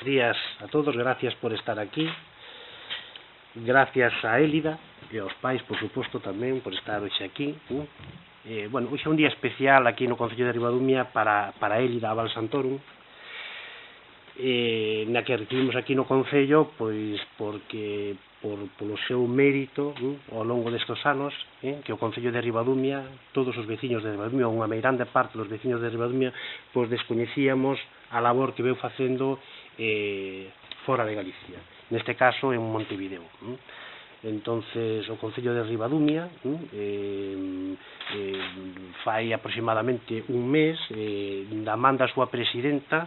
días a todos, gracias por estar aquí. Gracias a Élida e aos pais, por suposto, tamén por estar hoxe aquí. Bueno, hoxe é un día especial aquí no Concello de Ribadumia para Élida Abal Santorum, na que recibimos aquí no Concello, pois porque polo seu mérito ao longo destes anos, que o Concello de Ribadumia, todos os veciños de Ribadumia, unha meirande parte dos veciños de Ribadumia, pois descoñecíamos a labor que veu facendo fora de Galicia, neste caso en Montevideo. Entonces o Concello de Ribadumia fai aproximadamente un mes, da man da súa presidenta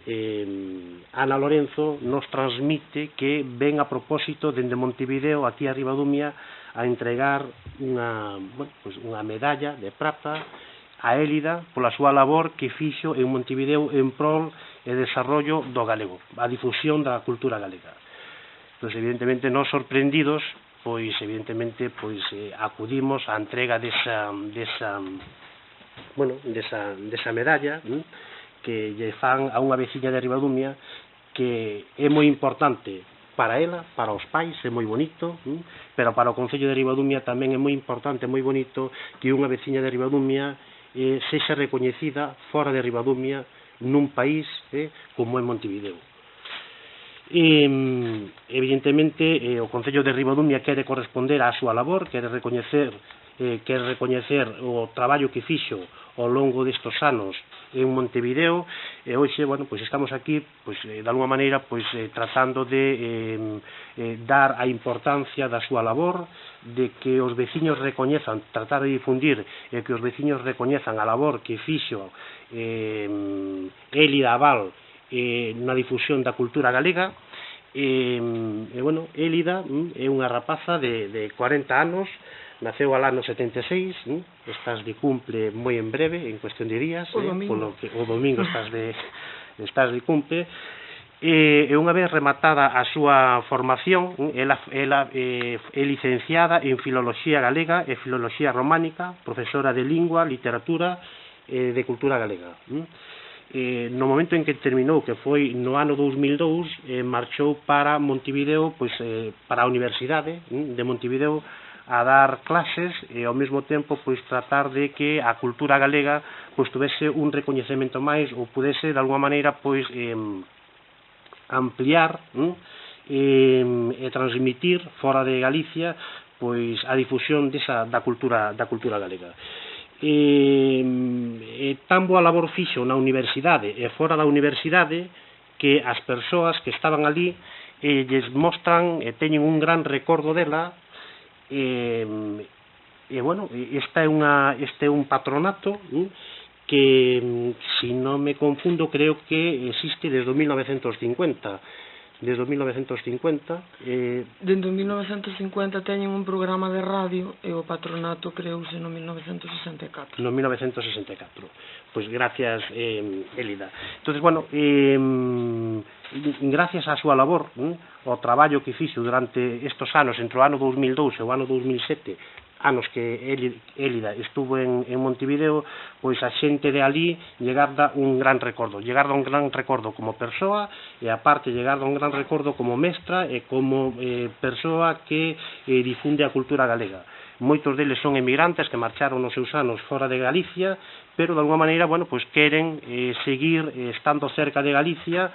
Ana Lorenzo, nos transmite que ven a propósito dende Montevideo aquí a Ribadumia a entregar unha medalla de prata a Élida pola súa labor que fixo en Montevideo en prol e desarrollo do galego, a difusión da cultura galega. Pois evidentemente nos sorprendidos, pois evidentemente acudimos á entrega desa medalla que lle fan a unha veciña de Ribadumia, que é moi importante para ela, para os pais, é moi bonito, pero para o Concello de Ribadumia tamén é moi importante, moi bonito que unha veciña de Ribadumia sexa recoñecida fora de Ribadumia nun país como é Montevideo. Evidentemente o Concello de Ribadumia quere corresponder á súa labor, quere recoñecer o traballo que fixo ao longo destes anos en Montevideo, e hoxe, estamos aquí, de alguma maneira, tratando de dar a importancia da súa labor, de que os veciños recoñezan, tratar de difundir, e que os veciños recoñezan a labor que fixo Élida Abal na difusión da cultura galega. Élida é unha rapaza de 40 anos, naceu al ano 76, estás de cumple moi en breve, en cuestión de días, o domingo estás de cumple, e unha vez rematada a súa formación, ela é licenciada en Filoloxía Galega e Filoloxía Románica, profesora de Lingua, Literatura e de Cultura Galega. No momento en que terminou, que foi no ano 2002, marchou para Montevideo, para a Universidade de Montevideo, a dar clases e ao mesmo tempo tratar de que a cultura galega tuvese un recoñecemento máis, ou pudese de alguma maneira ampliar e transmitir fora de Galicia a difusión da cultura galega. Tan boa labor fixo na universidade e fora da universidade que as persoas que estaban ali lles mostran e teñen un gran recordo dela. Este é un patronato que, se non me confundo, creo que existe desde 1950. Desde 1950. Desde 1950 teñen un programa de radio e o patronato creouse no 1964. No 1964. Pois gracias, Élida. Entonces, gracias á súa labor, ao traballo que fixo durante estes anos, entre o ano 2002 e o ano 2007, anos que Élida estuvo en Montevideo, pois a xente de ali lle garda un gran recordo como persoa, e aparte lle garda un gran recordo como mestra e como persoa que difunde a cultura galega. Moitos deles son emigrantes que marcharon nos seus anos fora de Galicia, pero de alguma maneira, queren seguir estando cerca de Galicia,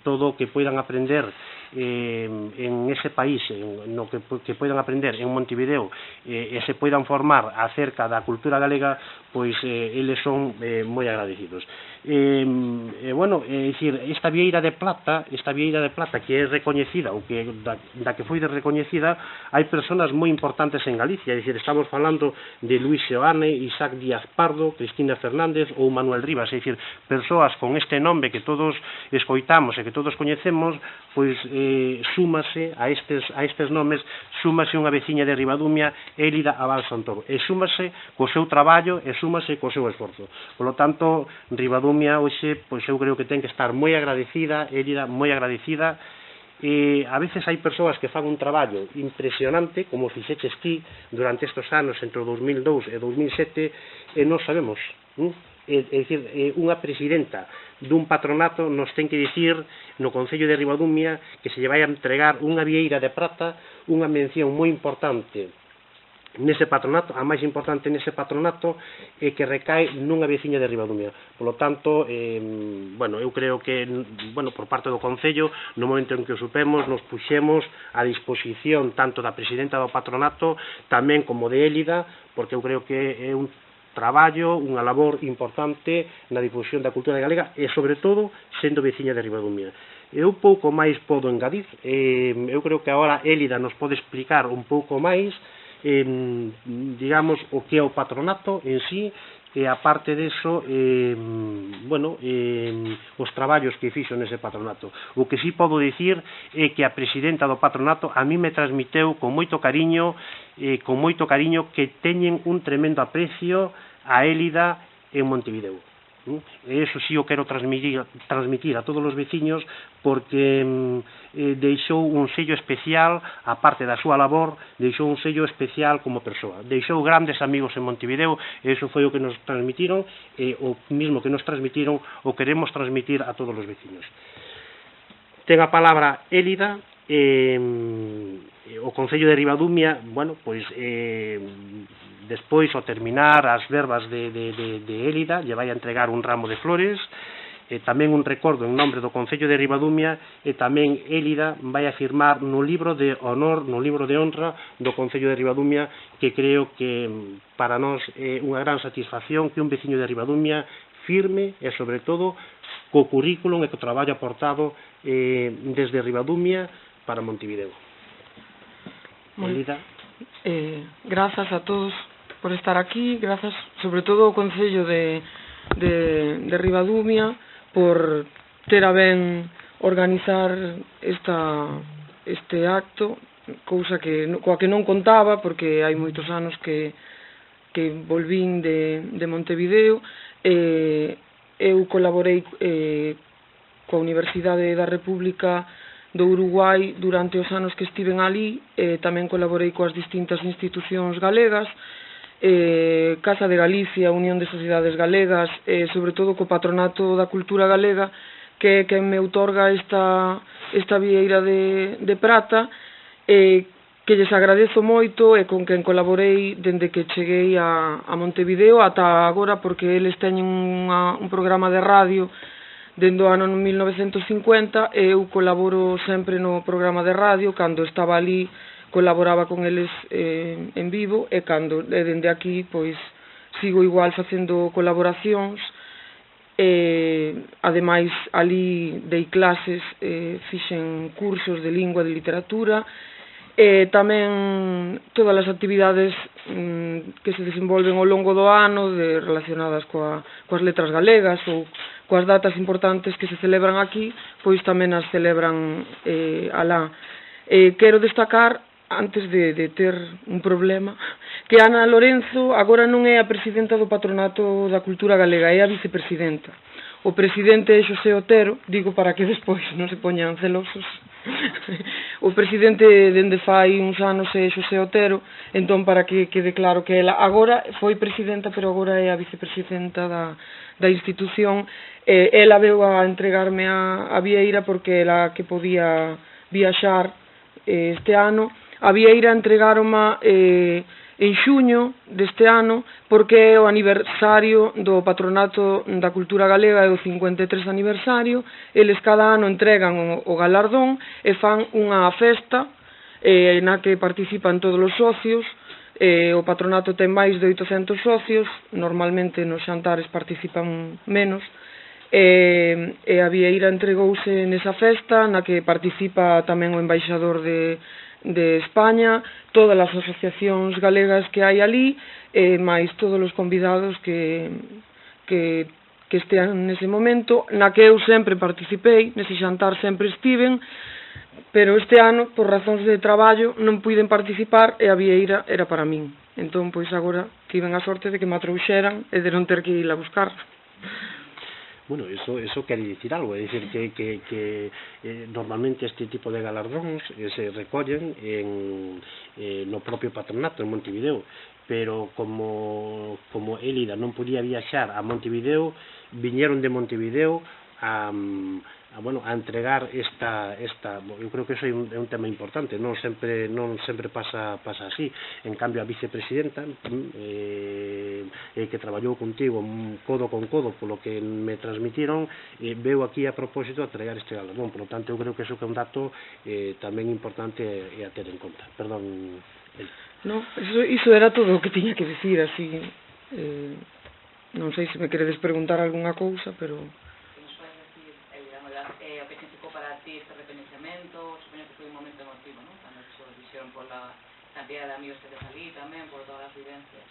todo o que poidan aprender en ese país, no que poidan aprender en Montevideo, e se poidan formar acerca da cultura galega, eles son moi agradecidos. Esta vieira de plata que é recoñecida, ou que da que foi recoñecida, hai persoas moi importantes en Galicia, estamos falando de Luis Seoane, Isaac Díaz Pardo, Cristina Fernández ou Manuel Rivas, persoas con este nome que todos escoitamos e que todos coñecemos, súmase a estes nomes, súmase unha veciña de Ribadumia, Élida Abal Santorum, e súmase co seu traballo e súmase co seu esforzo. Por lo tanto, Ribadumia hoxe, eu creo que ten que estar moi agradecida, Élida, moi agradecida. A veces hai persoas que fan un traballo impresionante, como fixeches ti durante estes anos entre o 2002 e 2007, e non sabemos é dicir, unha presidenta dun patronato nos ten que dicir no Concello de Ribadumia que se lle vai a entregar unha vieira de prata, unha mención moi importante nese patronato, a máis importante nese patronato que recae nunha veciña de Ribadumia. Por lo tanto, bueno, eu creo que, bueno, por parte do Concello, no momento en que o supemos, nos puxemos a disposición tanto da presidenta do patronato, tamén como de Élida, porque eu creo que é un traballo, unha labor importante na difusión da cultura galega e, sobre todo, sendo veciña de Ribadumia. Eu pouco máis podo engadir, eu creo que agora Élida nos pode explicar un pouco máis digamos, o que é o patronato en sí, e aparte deso, bueno, os traballos que fixo nese patronato. O que sí podo dicir é que a presidenta do patronato a mí me transmiteu con moito cariño que teñen un tremendo aprecio a Élida en Montevideo. E iso sí o quero transmitir a todos os veciños porque deixou un sello especial, aparte da súa labor, deixou un sello especial como persoa. Deixou grandes amigos en Montevideo e iso foi o que nos transmitiron e o mismo que nos transmitiron o queremos transmitir a todos os veciños. Ten a palabra Élida, o Concello de Ribadumia, bueno, pois despois, ao terminar as verbas de Élida, lle vai a entregar un ramo de flores, tamén un recordo en nombre do Concello de Ribadumia, e tamén Élida vai a firmar no libro de honor, no libro de honra do Concello de Ribadumia, que creo que para nós é unha gran satisfacción que un veciño de Ribadumia firme e, sobre todo, co currículum e co traballo aportado desde Ribadumia para Montevideo. Élida. Grazas a todos por estar aquí, grazas sobre todo ao Concello de Ribadumia por ter a ben organizar este acto, cousa coa que non contaba porque hai moitos anos que volvín de Montevideo. Eu colaborei coa Universidade da República do Uruguai durante os anos que estiven ali, tamén colaborei coas distintas institucións galegas, Casa de Galicia, Unión de Sociedades Galegas, sobre todo co Patronato da Cultura Galega, que é quen me outorga esta vieira de prata, que lles agradezo moito e con quen colaborei dende que cheguei a Montevideo ata agora, porque eles teñen un programa de radio dende o ano 1950 e eu colaboro sempre no programa de radio. Cando estaba ali colaboraba con eles en vivo e dende aquí pois sigo igual facendo colaboracións. Ademais ali dei clases, fixen cursos de lingua e de literatura, e tamén todas as actividades que se desenvolven ao longo do ano relacionadas coas letras galegas ou coas datas importantes que se celebran aquí, pois tamén as celebran alá. Quero destacar, antes de ter un problema, que Ana Lorenzo agora non é a presidenta do Patronato da Cultura Galega, é a vicepresidenta. O presidente é Xosé Otero, digo para que despois non se poñan celosos. O presidente dende fai uns anos é Xosé Otero, entón para que quede claro que ela agora foi presidenta, pero agora é a vicepresidenta da institución. Ela veu a entregarme a vieira porque ela que podía viaxar este ano. A vieira entregaroma en xuño deste ano porque é o aniversario do Patronato da Cultura Galega, é o 53 aniversario. Eles cada ano entregan o galardón e fan unha festa na que participan todos os socios. O patronato ten máis de 800 socios, normalmente nos xantares participan menos, e a vieira entregouse nesa festa na que participa tamén o embaixador de España, todas as asociacións galegas que hai ali, máis todos os convidados que estean nese momento, na que eu sempre participei, nese xantar sempre estiven, pero este ano, por razóns de traballo, non puiden participar e a vieira era para min. Entón, pois agora tiven a sorte de que me trouxeran e de non ter que ir a buscar. Bueno, eso quere dicir algo, é dicir que normalmente este tipo de galardóns se recollen no propio patronato en Montevideo, pero como Élida non podía viaxar a Montevideo, viñeron de Montevideo a entregar esta eu creo que eso é un tema importante, non sempre pasa así. En cambio a vicepresidenta que traballou contigo codo con codo polo que me transmitiron, veu aquí a propósito a entregar este galardón. Por lo tanto eu creo que eso é un dato tamén importante a ter en conta. Perdón. No, iso era todo o que tiña que dicir, así non sei se me queredes preguntar algunha cousa, pero o que significou para ti este reconhecemento. Supoño que foi un momento emotivo, non? Cando xo dixeron por la cantidad de amigos que te salí tamén, por todas as vivencias.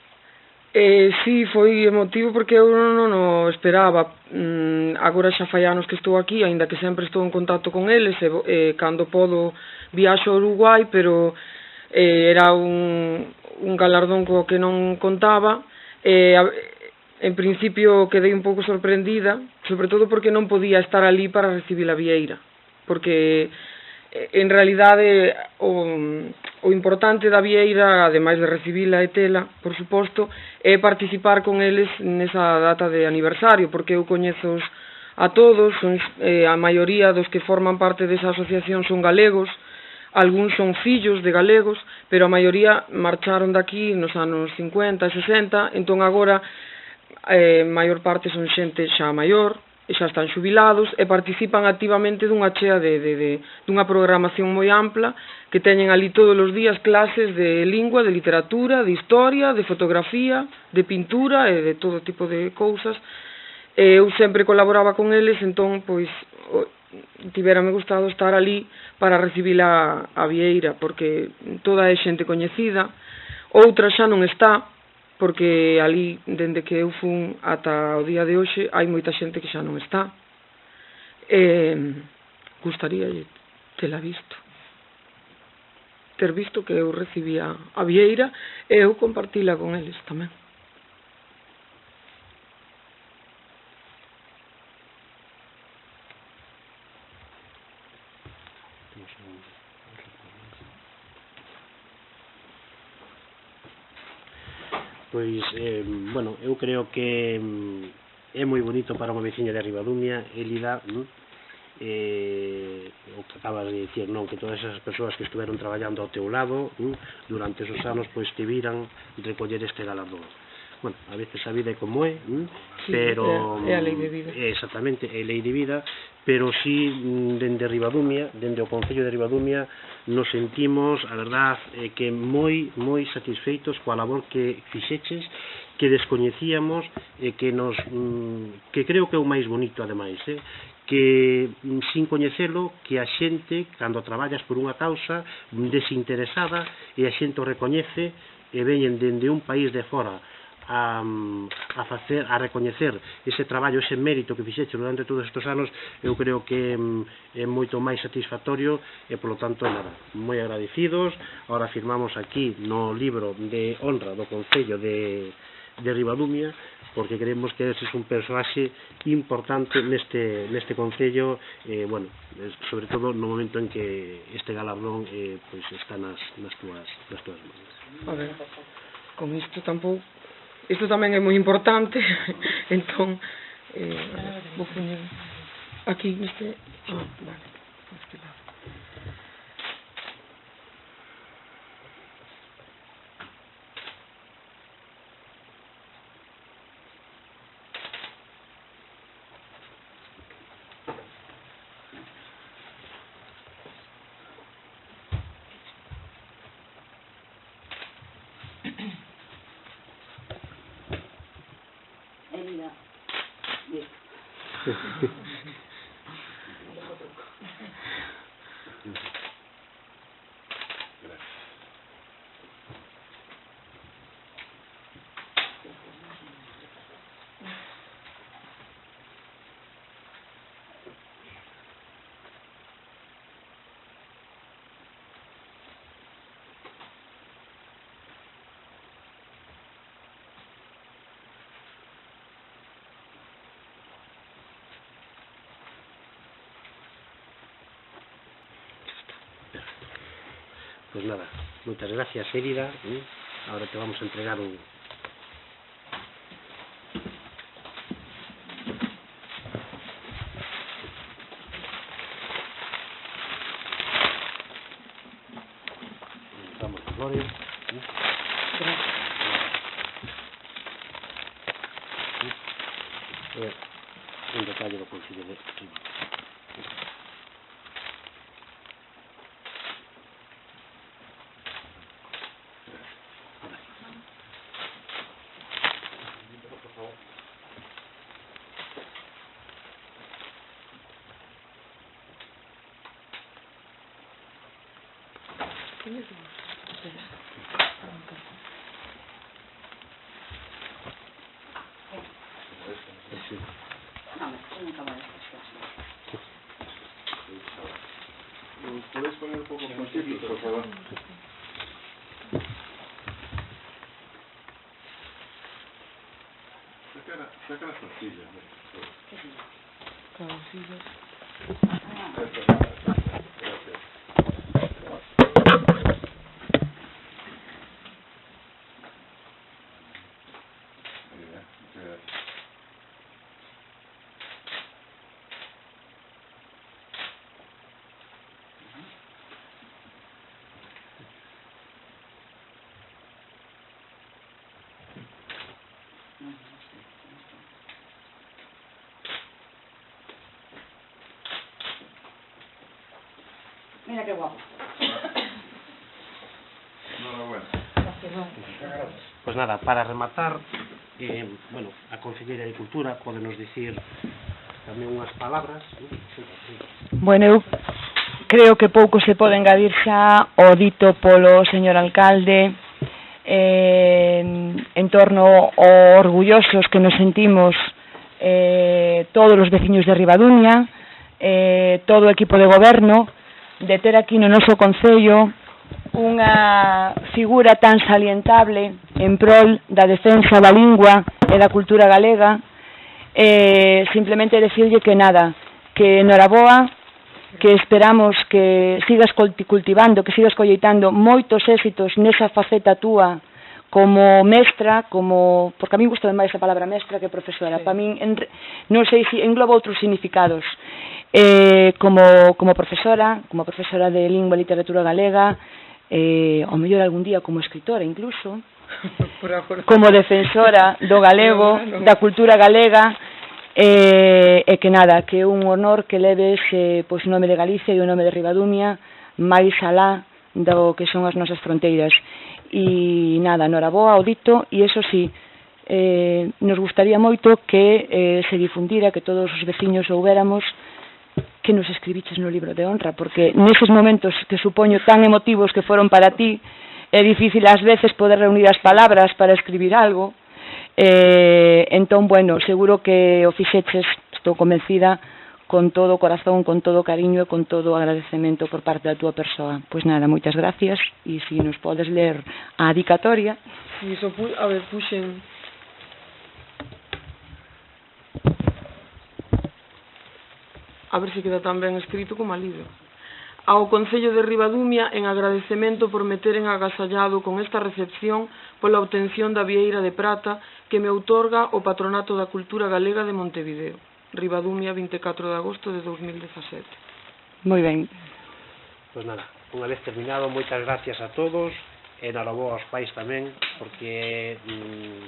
Sí, foi emotivo porque eu non o esperaba. Agora xa fai anos que estou aquí, aínda que sempre estou en contacto con eles, cando podo viaxo a Uruguai, pero era un galardón co que non contaba. En principio quedei un pouco sorprendida, sobre todo porque non podía estar ali para recibir a Vieira, porque en realidade o importante da Vieira, ademais de recibila e tela, por suposto, é participar con eles nesa data de aniversario, porque eu coñezos a todos, a maioría dos que forman parte desa asociación son galegos, algúns son fillos de galegos, pero a maioría marcharon daqui nos anos 50 e 60, entón agora maior parte son xente xa maior, xa están xubilados e participan activamente dunha chea dunha programación moi ampla que teñen ali todos os días clases de lingua, de literatura, de historia, de fotografía, de pintura e de todo tipo de cousas. Eu sempre colaboraba con eles, entón pois tivérame gustado estar ali para recibir a Vieira, porque toda é xente coñecida, outra xa non está, porque ali, dende que eu fun ata o día de hoxe, hai moita xente que xa non está. Gustaría tela visto. Ter visto que eu recibía a Vieira e eu compartila con eles tamén. Pois, eu creo que é moi bonito para unha veciña de Ribadumia, Élida, o que acabas de dicir, non? Que todas esas persoas que estuveron traballando ao teu lado durante esos anos, pois te viran recoller este galardón. Bueno, a veces a vida é como é, pero é a lei de vida. Exactamente, é a lei de vida, pero si dende Ribadumia, dende o Concello de Ribadumia, nos sentimos, a verdad, que moi satisfeitos coa labor que fixeches, que descoñecíamos e que creo que é o máis bonito, ademais, que sin coñecelo, que a xente, cando traballas por unha causa desinteresada, e a xente o recoñece e veñen dende un país de fora a recoñecer ese traballo, ese mérito que fixeche durante todos estes anos, eu creo que é moito máis satisfactorio e, polo tanto, nada, moi agradecidos. Ahora firmamos aquí no libro de honra do Concello de Ribadumia, porque creemos que ese é un personaxe importante neste Concello, sobre todo no momento en que este galardón está nas túas mãos. A ver, con isto tampouco. Isto tamén é moi importante, entón, vou poñer aquí neste... vale, neste lado. Pues nada, moitas gracias, Élida. Ahora te vamos a entregar un... Damos las flores. Un detalle lo consideré. ¿Puedes poner un poco más chiquito, por favor? Saca las tortillas. Gracias. Muy bien, muchas gracias. Mira qué guapo. Enhorabuena. Pues nada, para rematar, bueno, a Conselleira de Cultura podenos dicir tamén unhas palabras. Bueno, eu creo que pouco se pode engadir xa o dito polo señor alcalde en torno ao orgullosos que nos sentimos todos os veciños de Ribadumia, todo o equipo de goberno, de ter aquí no noso concello unha figura tan salientable en prol da defensa da lingua e da cultura galega. Simplemente decirlle que nada, que enhoraboa, que esperamos que sigas cultivando, que sigas colleitando moitos éxitos nesa faceta túa como mestra, como, porque a mí gusta máis a palabra mestra que profesora, para min non sei se engloba outros significados, como profesora de lingua e literatura galega, ao mellor algún día como escritora incluso, como defensora do galego, da cultura galega, e que nada, que é un honor que leves pois o nome de Galicia e o nome de Ribadumia máis alá do que son as nosas fronteiras. E nada, noraboa ao dito, e eso sí, nos gustaría moito que se difundira, que todos os veciños soubéramos que nos escribiches no libro de honra, porque neses momentos que supoño tan emotivos que foron para ti, é difícil ás veces poder reunir as palabras para escribir algo. Entón, bueno, seguro que o fixeches, estou convencida, con todo o corazón, con todo o cariño e con todo o agradecemento por parte da túa persoa. Pois nada, moitas gracias, e se nos podes ler a dedicatoria. Si, iso, a ver, puxen... A ver se queda tan ben escrito como a libro. Ao Concello de Ribadumia, en agradecemento por me teren agasallado con esta recepción pola obtención da Vieira de Prata que me outorga o Patronato da Cultura Galega de Montevideo. Ribadumia, 24 de agosto de 2017. Moi ben. Pois nada, unha vez terminado, moitas gracias a todos, e enhoraboa aos pais tamén, porque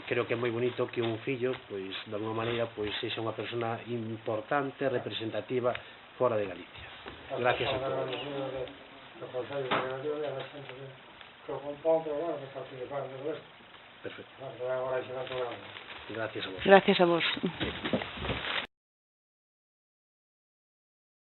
creo que é moi bonito que un fillo, pois, de alguma maneira, pois, sexa unha persona importante, representativa, fora de Galicia. Gracias a todos. Perfecto. Gracias a vos. Gracias a vos.